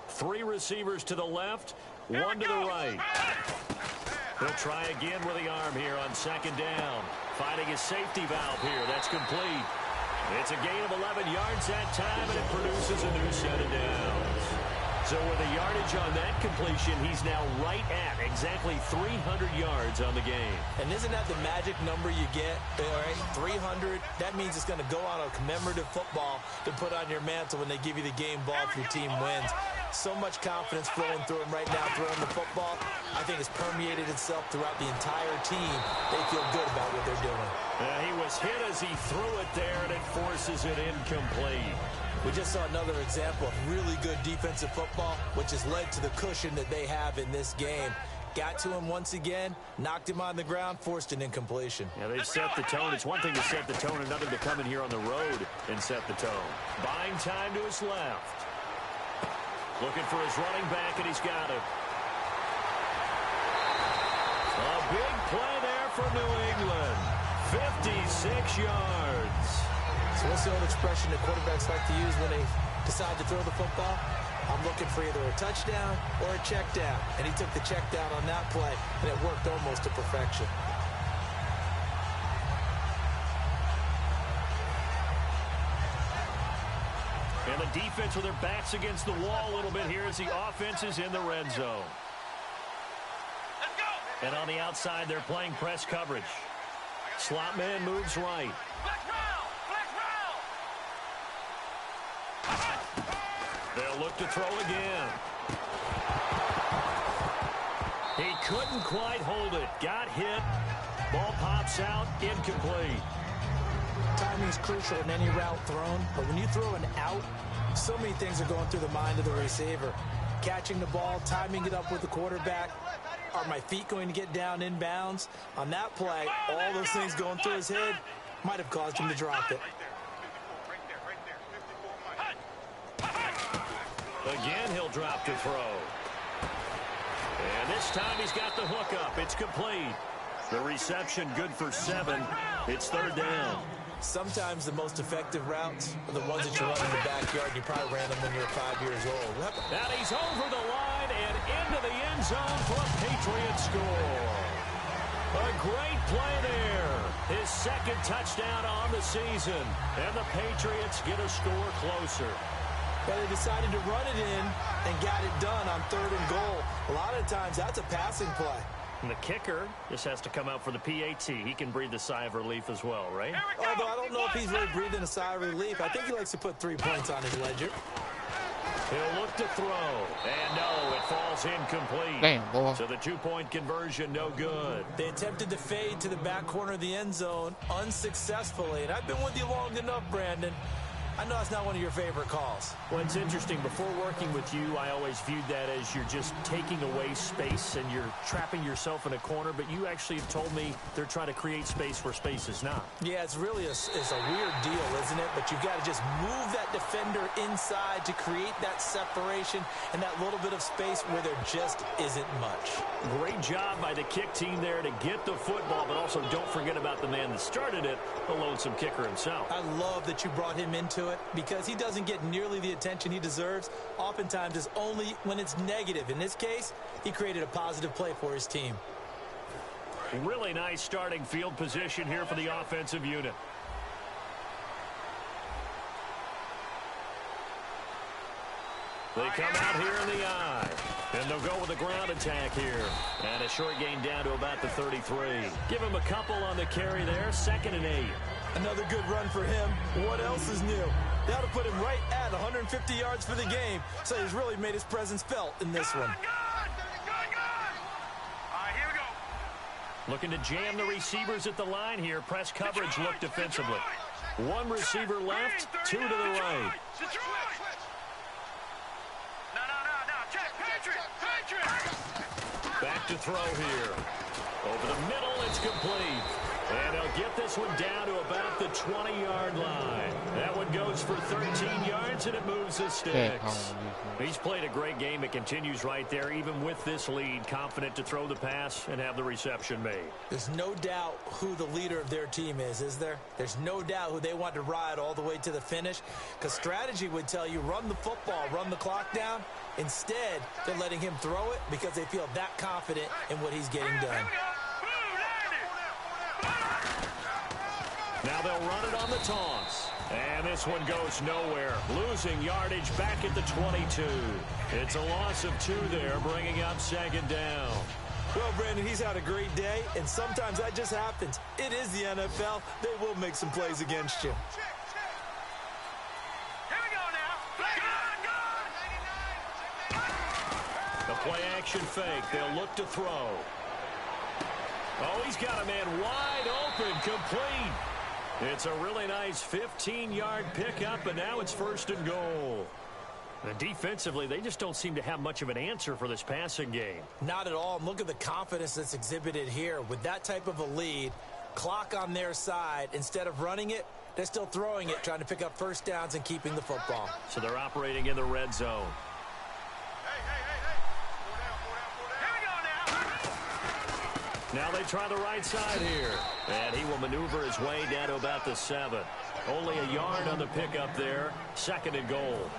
Three receivers to the left, 1 to the right. He'll try again with the arm here on second down. Finding his safety valve here. That's complete. It's a gain of 11 yards that time, and it produces a new set of downs. So with the yardage on that completion, he's now right at exactly 300 yards on the game. And isn't that the magic number you get? All right, 300. That means it's going to go on a commemorative football to put on your mantle when they give you the game ball if your team wins. So much confidence flowing through him right now, throwing the football. I think it's permeated itself throughout the entire team. They feel good about what they're doing. He was hit as he threw it there, and it forces it incomplete. We just saw another example of really good defensive football, which has led to the cushion that they have in this game. Got to him once again, knocked him on the ground, forced an incompletion. Yeah, they've set the tone. It's one thing to set the tone, another to come in here on the road and set the tone. Buying time to his left. Looking for his running back, and he's got it. A big play there for New England. 56 yards. So what's the old expression that quarterbacks like to use when they decide to throw the football? I'm looking for either a touchdown or a check down. And he took the check down on that play, and it worked almost to perfection. And the defense with their backs against the wall a little bit here as the offense is in the red zone. Let's go. And on the outside, they're playing press coverage. Slot man moves right. Flex round. Flex round. They'll look to throw again. He couldn't quite hold it. Got hit. Ball pops out. Incomplete. Timing is crucial in any route thrown, but when you throw an out, so many things are going through the mind of the receiver. Catching the ball, timing it up with the quarterback. Are my feet going to get down in bounds? On that play, all those things going through his head might have caused him to drop it. Again, he'll drop to throw. And this time he's got the hook up. It's complete. The reception good for 7. It's third down. Sometimes the most effective routes are the ones that you run in the backyard. You probably ran them when you were 5 years old. And he's over the line and into the end zone for a Patriot score. A great play there. His second touchdown on the season. And the Patriots get a score closer. Well, they decided to run it in and got it done on 3rd and goal. A lot of times that's a passing play. And the kicker just has to come out for the PAT. He can breathe a sigh of relief as well, right? Although I don't know if he's really breathing a sigh of relief. I think he likes to put 3 points on his ledger. He'll look to throw. And no, it falls incomplete. Damn, boy. So the 2-point conversion, no good. They attempted to fade to the back corner of the end zone unsuccessfully. And I've been with you long enough, Brandon. I know it's not one of your favorite calls. Well, it's interesting. Before working with you, I always viewed that as you're just taking away space and you're trapping yourself in a corner. But you actually have told me they're trying to create space where space is not. Yeah, it's really it's a weird deal, isn't it? But you've got to just move that defender inside to create that separation and that little bit of space where there just isn't much. Great job by the kick team there to get the football, but also don't forget about the man that started it, the lonesome kicker himself. I love that you brought him into it because he doesn't get nearly the attention he deserves. Oftentimes it's only when it's negative. In this case, he created a positive play for his team. Really nice starting field position here for the offensive unit. They come out here in the eye. And they'll go with a ground attack here. And a short gain down to about the 33. Give him a couple on the carry there. 2nd and 8. Another good run for him. What else is new? They ought to put him right at 150 yards for the game. So he's really made his presence felt in this one. Good. All right, here we go. Looking to jam the receivers at the line here. Press coverage look defensively. 1 receiver left, 2 to the right. Detroit. No. Check. Patriot. Back to throw here. Over the middle, it's complete. And they'll get this one down to about the 20-yard line. That one goes for 13 yards, and it moves the sticks. He's played a great game. It continues right there, even with this lead, confident to throw the pass and have the reception made. There's no doubt who the leader of their team is there? There's no doubt who they want to ride all the way to the finish, because strategy would tell you run the football, run the clock down. Instead, they're letting him throw it because they feel that confident in what he's getting done. Now they'll run it on the toss. And this one goes nowhere. Losing yardage back at the 22. It's a loss of 2 there, bringing up 2nd down. Well, Brandon, he's had a great day, and sometimes that just happens. It is the NFL. They will make some plays against you. Here we go now. The play action fake. They'll look to throw. Oh, he's got a man wide open, complete. It's a really nice 15-yard pickup, and now it's 1st and goal. And defensively, they just don't seem to have much of an answer for this passing game. Not at all. And look at the confidence that's exhibited here. With that type of a lead, clock on their side, instead of running it, they're still throwing it, trying to pick up 1st downs and keeping the football. So they're operating in the red zone. Now they try the right side here. And he will maneuver his way down to about the 7. Only a yard on the pickup there. 2nd and goal.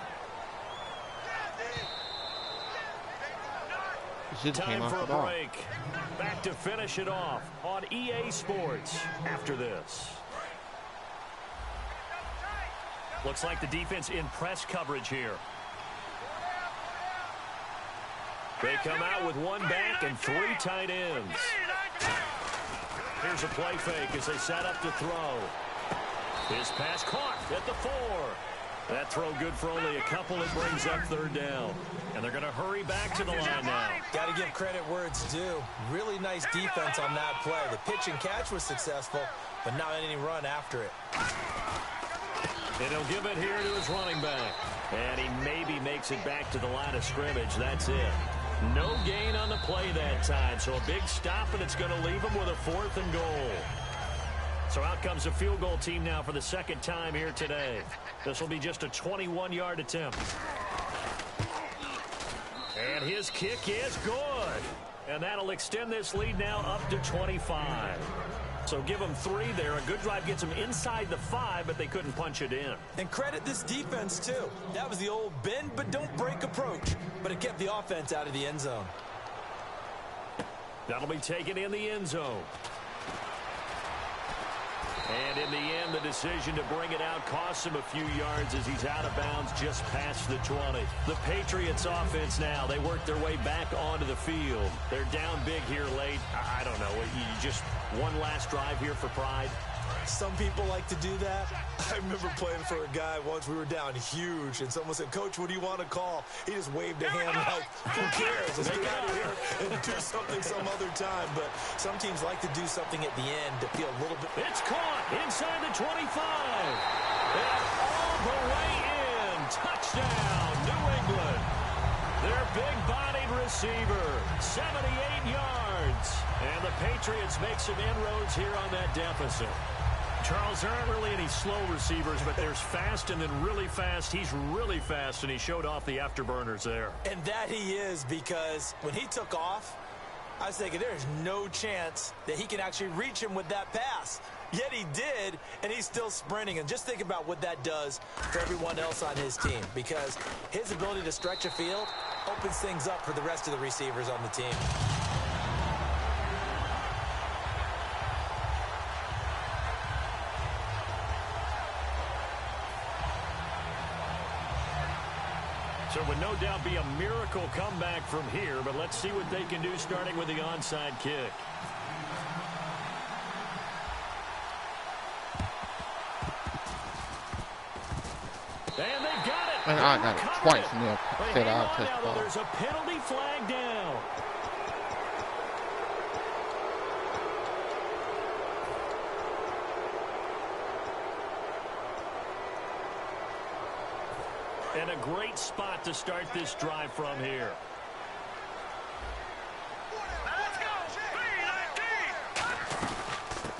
Time for a break. Back to finish it off on EA Sports after this. Looks like the defense in press coverage here. They come out with 1 back and 3 tight ends. Here's a play fake as they set up to throw. His pass caught at the 4. That throw good for only a couple. It brings up 3rd down. And they're going to hurry back to the line now. Got to give credit where it's due. Really nice defense on that play. The pitch and catch was successful, but not any run after it. And he'll give it here to his running back. And he maybe makes it back to the line of scrimmage. That's it. No gain on the play that time. So a big stop, and it's going to leave him with a 4th and goal. So out comes a field goal team now for the 2nd time here today. This will be just a 21-yard attempt. And his kick is good. And that'll extend this lead now up to 25. So give them 3 there. A good drive gets them inside the 5, but they couldn't punch it in. And credit this defense, too. That was the old bend but don't break approach. But it kept the offense out of the end zone. That'll be taken in the end zone. And in the end, the decision to bring it out costs him a few yards as he's out of bounds just past the 20. The Patriots offense now, they work their way back onto the field. They're down big here late. I don't know. You just one last drive here for pride. Some people like to do that. I remember playing for a guy once. We were down huge, and someone said, "Coach, what do you want to call?" He just waved a hand like, "Who cares? Let's get out of here and do something some other time." But some teams like to do something at the end to feel a little bit. It's caught inside the 25. And all the way in. Touchdown, New England. Their big-bodied receiver, 78 yards. And the Patriots make some inroads here on that deficit. Charles, there aren't really any slow receivers, but there's fast and then really fast. He's really fast, and he showed off the afterburners there. And that he is, because when he took off, I was thinking there's no chance that he can actually reach him with that pass. Yet he did, and he's still sprinting. And just think about what that does for everyone else on his team, because his ability to stretch a field opens things up for the rest of the receivers on the team. So it would no doubt be a miracle comeback from here, but let's see what they can do starting with the onside kick. And they've got it. And I got it twice, and they'll set out to now, there's a penalty flag down. And a great spot to start this drive from here.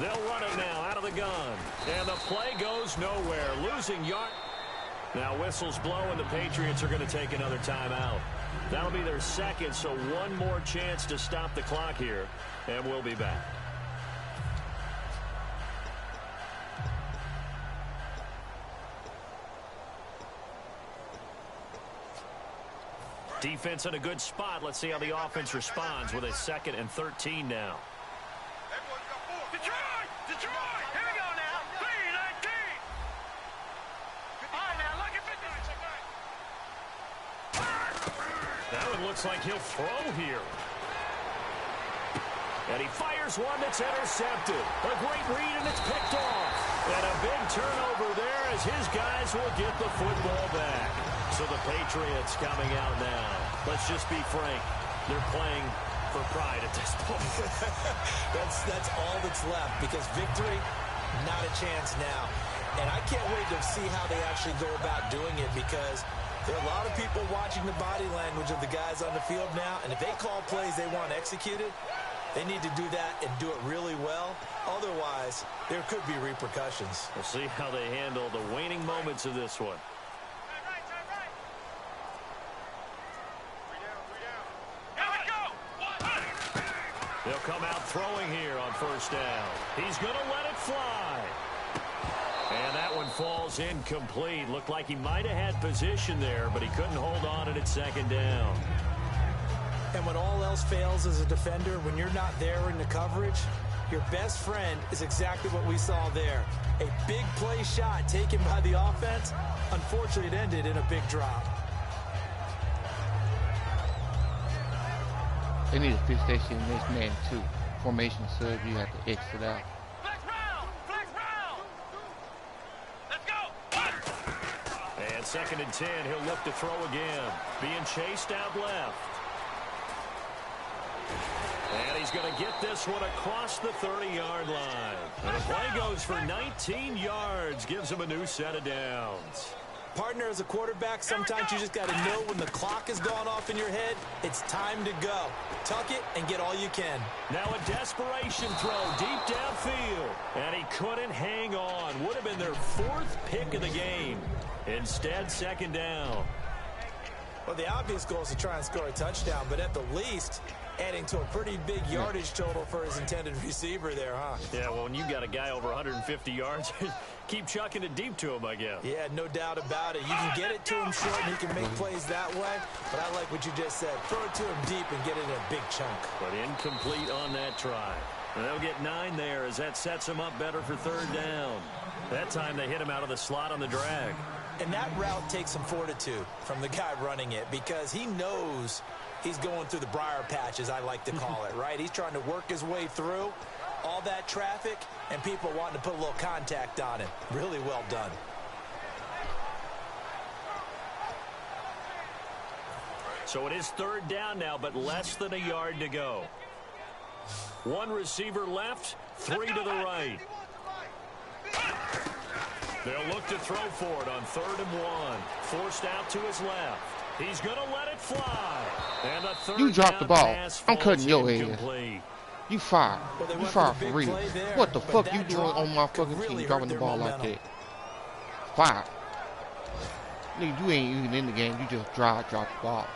They'll run it now out of the gun. And the play goes nowhere. Losing yard. Now whistles blow, and the Patriots are going to take another timeout. That'll be their second, so one more chance to stop the clock here, and we'll be back. Defense in a good spot. Let's see how the offense responds with a 2nd and 13 now. Detroit! Detroit! Here we go now. 3-19. All right, now look at 50. That one looks like he'll throw here. And he fires one that's intercepted. A great read, and it's picked off. And a big turnover there as his guys will get the football back. So the Patriots coming out now. Let's just be frank. They're playing for pride at this point. That's all that's left, because victory, not a chance now. And I can't wait to see how they actually go about doing it, because there are a lot of people watching the body language of the guys on the field now, and if they call plays they want executed, they need to do that and do it really well. Otherwise, there could be repercussions. We'll see how they handle the waning moments of this one. They'll come out throwing here on 1st down. He's going to let it fly. And that one falls incomplete. Looked like he might have had position there, but he couldn't hold on at 2nd down. And when all else fails as a defender, when you're not there in the coverage, your best friend is exactly what we saw there. A big play shot taken by the offense. Unfortunately, it ended in a big drop. They need to fix that shit in this man too. Formation sub, you have to exit out. Flex round! Flex round! Let's go! And 2nd and 10, he'll look to throw again. Being chased out left. And he's going to get this one across the 30-yard line. And the play goes for 19 yards, gives him a new set of downs. Partner, as a quarterback, sometimes you just got to know when the clock has gone off in your head, it's time to go. Tuck it and get all you can. Now a desperation throw deep downfield. And he couldn't hang on. Would have been their 4th pick of the game. Instead, 2nd down. Well, the obvious goal is to try and score a touchdown, but at the least, adding to a pretty big yardage total for his intended receiver there, huh? Yeah, well, when you got a guy over 150 yards, keep chucking it deep to him, I guess. Yeah, no doubt about it. You can get it to him short, and he can make plays that way. But I like what you just said. Throw it to him deep and get it in a big chunk. But incomplete on that try. And they'll get 9 there as that sets him up better for 3rd down. That time they hit him out of the slot on the drag. And that route takes some fortitude from the guy running it, because he knows he's going through the briar patch, as I like to call it, right? He's trying to work his way through all that traffic and people wanting to put a little contact on him. Really well done. So it is 3rd down now, but less than a yard to go. 1 receiver left, 3 to the right. They'll look to throw for it on 3rd and 1. Forced out to his left. He's going to let it fly. And the 3rd You dropped the ball. I'm cutting your ass. Incomplete. You fired. Well, You fired for real. There, What the fuck you doing drop on my fucking really team dropping the ball momentum. like that? Fire. Nigga, you ain't even in the game. You just drop the ball.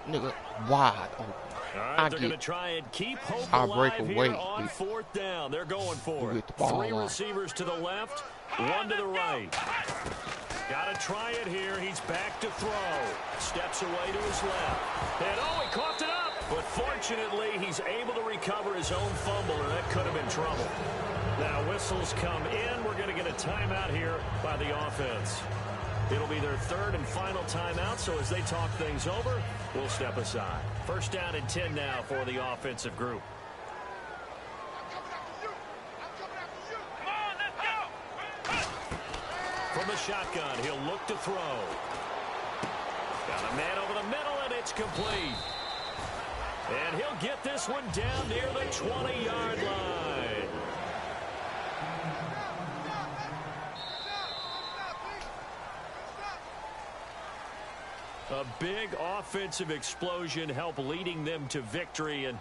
Nigga, wide open. All right, they're going to try and keep hope alive here on 4th down. They're going for it. 3 receivers to the left, 1 to the right. Got to try it here. He's back to throw. Steps away to his left. And, oh, he coughed it up. But fortunately, he's able to recover his own fumble, and that could have been trouble. Now, whistles come in. We're going to get a timeout here by the offense. It'll be their 3rd and final timeout, so as they talk things over, we'll step aside. 1st down and 10 now for the offensive group. From the shotgun, he'll look to throw. Got a man over the middle, and it's complete. And he'll get this one down near the 20-yard line. A big offensive explosion helped leading them to victory, and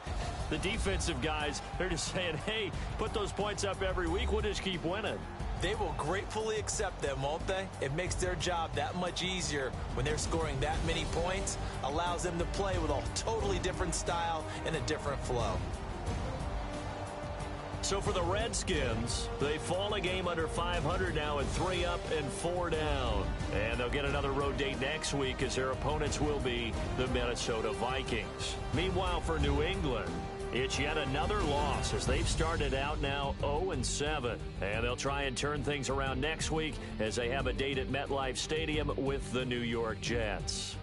the defensive guys, they're just saying, hey, put those points up every week, we'll just keep winning. They will gratefully accept them, won't they? It makes their job that much easier when they're scoring that many points, allows them to play with a totally different style and a different flow. So for the Redskins, they fall a game under 500 now at 3 up and 4 down. And they'll get another road date next week as their opponents will be the Minnesota Vikings. Meanwhile, for New England, it's yet another loss as they've started out now 0-7. And they'll try and turn things around next week as they have a date at MetLife Stadium with the New York Jets.